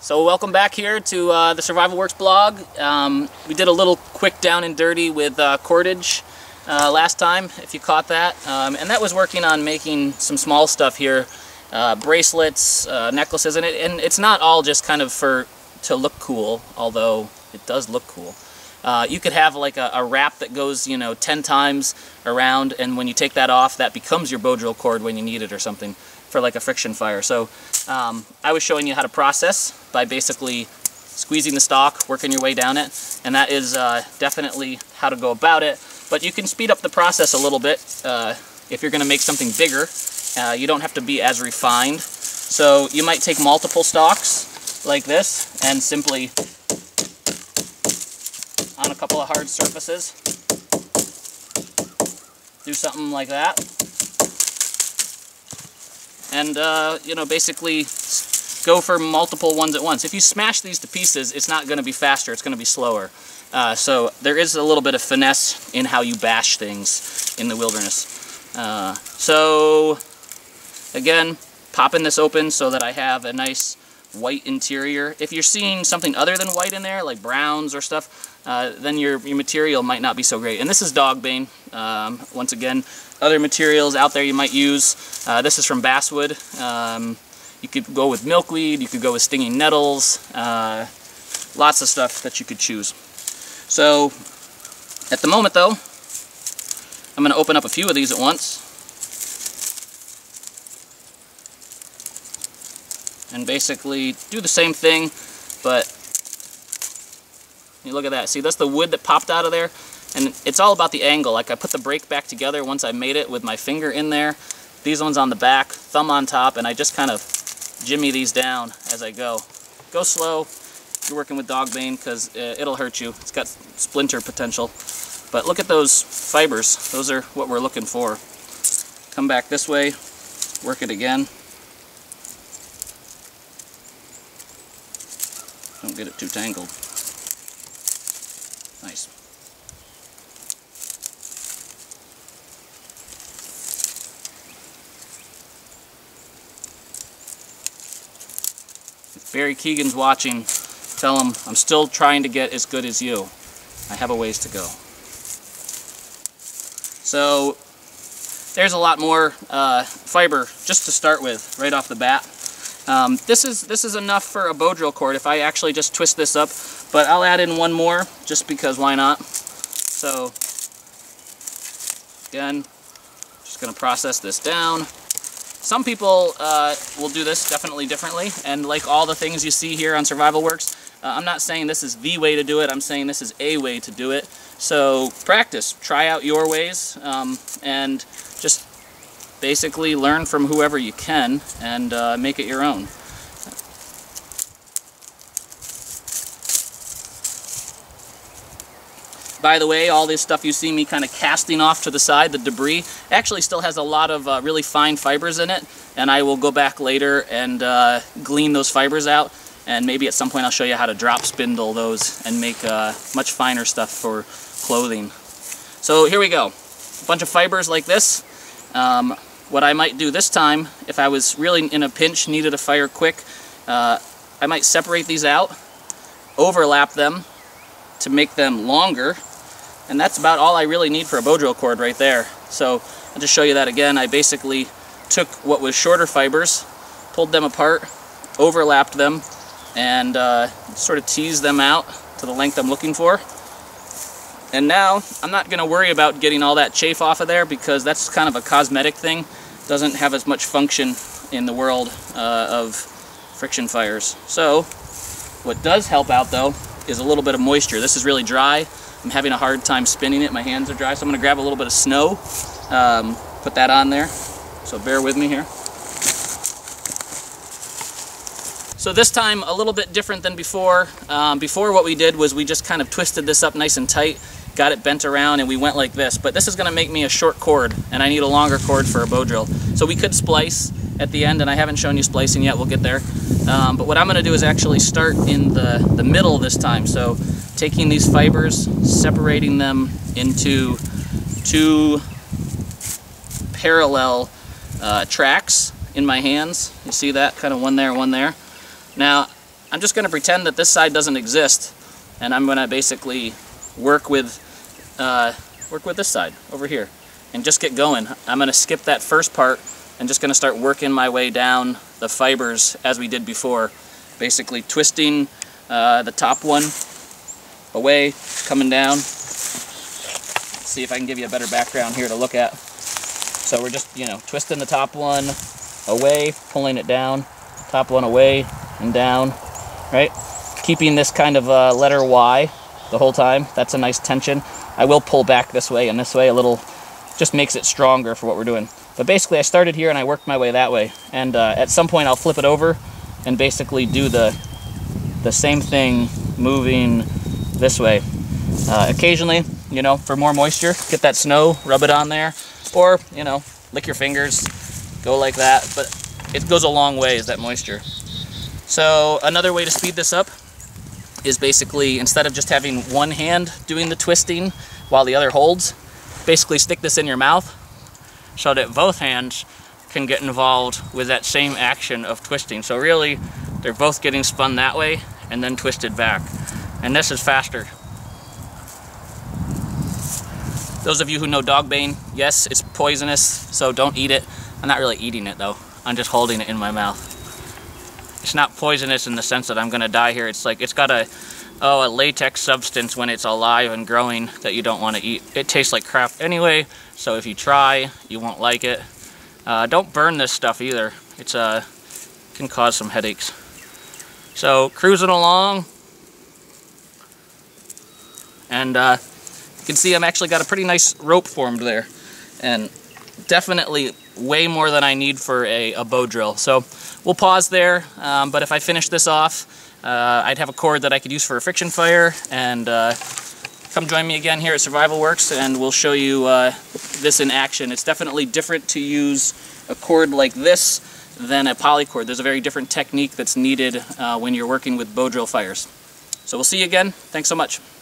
So welcome back here to the SurvivalWorks blog. We did a little quick down and dirty with Cordage last time, if you caught that. And that was working on making some small stuff here, bracelets, necklaces, and it's not all just kind of to look cool, although it does look cool. You could have like a wrap that goes, 10 times around, and when you take that off, that becomes your bow drill cord when you need it or something for like a friction fire. So I was showing you how to process by basically squeezing the stock, working your way down it, and that is definitely how to go about it. But you can speed up the process a little bit if you're going to make something bigger. You don't have to be as refined. So you might take multiple stalks like this and simply on a couple of hard surfaces do something like that. And basically go for multiple ones at once. If you smash these to pieces, it's not going to be faster, it's going to be slower. So there is a little bit of finesse in how you bash things in the wilderness. So again, popping this open so that I have a nice white interior. If you're seeing something other than white in there, like browns or stuff, then your material might not be so great. And this is dogbane. Once again, other materials out there you might use. This is from basswood. You could go with milkweed, you could go with stinging nettles, lots of stuff that you could choose. So at the moment though, I'm going to open up a few of these at once. And basically do the same thing, but you look at that. See, that's the wood that popped out of there, and it's all about the angle. Like I put the break back together once I made it with my finger in there. These ones on the back, thumb on top, and I just kind of jimmy these down as I go. Go slow if you're working with dogbane because it'll hurt you. It's got splinter potential. But look at those fibers. Those are what we're looking for. Come back this way, work it again. Don't get it too tangled. Nice. If Barry Keegan's watching, tell him I'm still trying to get as good as you. I have a ways to go. So there's a lot more fiber just to start with right off the bat. This is enough for a bow drill cord if I actually just twist this up, but I'll add in one more just because why not. So again, just going to process this down. Some people will do this definitely differently, and like all the things you see here on SurvivalWorks, I'm not saying this is the way to do it, I'm saying this is a way to do it. So practice, try out your ways, and just basically learn from whoever you can and make it your own. By the way, all this stuff you see me kind of casting off to the side, the debris, actually still has a lot of really fine fibers in it, and I will go back later and glean those fibers out, and maybe at some point I'll show you how to drop spindle those and make much finer stuff for clothing. So here we go. A bunch of fibers like this. What I might do this time, if I was really in a pinch, needed a fire quick, I might separate these out, overlap them to make them longer, and that's about all I really need for a bow drill cord right there. So I'll just show you that again. I basically took what was shorter fibers, pulled them apart, overlapped them, and sort of teased them out to the length I'm looking for. And now I'm not going to worry about getting all that chafe off of there because that's kind of a cosmetic thing. Doesn't have as much function in the world of friction fires. So what does help out though is a little bit of moisture. This is really dry. I'm having a hard time spinning it. My hands are dry, so I'm going to grab a little bit of snow, put that on there. So bear with me here. So this time a little bit different than before. Before what we did was we just kind of twisted this up nice and tight, got it bent around, and we went like this. But this is going to make me a short cord, and I need a longer cord for a bow drill. So we could splice at the end, and I haven't shown you splicing yet. We'll get there. But what I'm going to do is actually start in the middle this time. So taking these fibers, separating them into two parallel tracks in my hands. You see that? Kind of one there, one there. Now, I'm just going to pretend that this side doesn't exist, and I'm going to basically work with this side over here and just get going. I'm going to skip that first part and just going to start working my way down the fibers as we did before, basically twisting the top one away, coming down. Let's see if I can give you a better background here to look at. So we're just, you know, twisting the top one away, pulling it down, top one away and down, right? Keeping this kind of letter Y the whole time. That's a nice tension. I will pull back this way and this way a little, just makes it stronger for what we're doing. But basically I started here and I worked my way that way, and at some point I'll flip it over and basically do the same thing moving this way. Occasionally, you know, for more moisture, get that snow, rub it on there, or, you know, lick your fingers, go like that, but it goes a long way, is that moisture. So another way to speed this up is basically, instead of just having one hand doing the twisting while the other holds, basically stick this in your mouth so that both hands can get involved with that same action of twisting. So really, they're both getting spun that way and then twisted back. And this is faster. Those of you who know dogbane, yes, it's poisonous, so don't eat it. I'm not really eating it though. I'm just holding it in my mouth. It's not poisonous in the sense that I'm gonna die here. It's like, it's got a latex substance when it's alive and growing that you don't want to eat. It tastes like crap anyway, so if you try, you won't like it. Don't burn this stuff either. It's can cause some headaches. So cruising along, and you can see I'm actually got a pretty nice rope formed there, and definitely way more than I need for a bow drill. So we'll pause there, but if I finish this off, I'd have a cord that I could use for a friction fire, and come join me again here at SurvivalWorks and we'll show you this in action. It's definitely different to use a cord like this than a poly cord. There's a very different technique that's needed when you're working with bow drill fires. So we'll see you again. Thanks so much.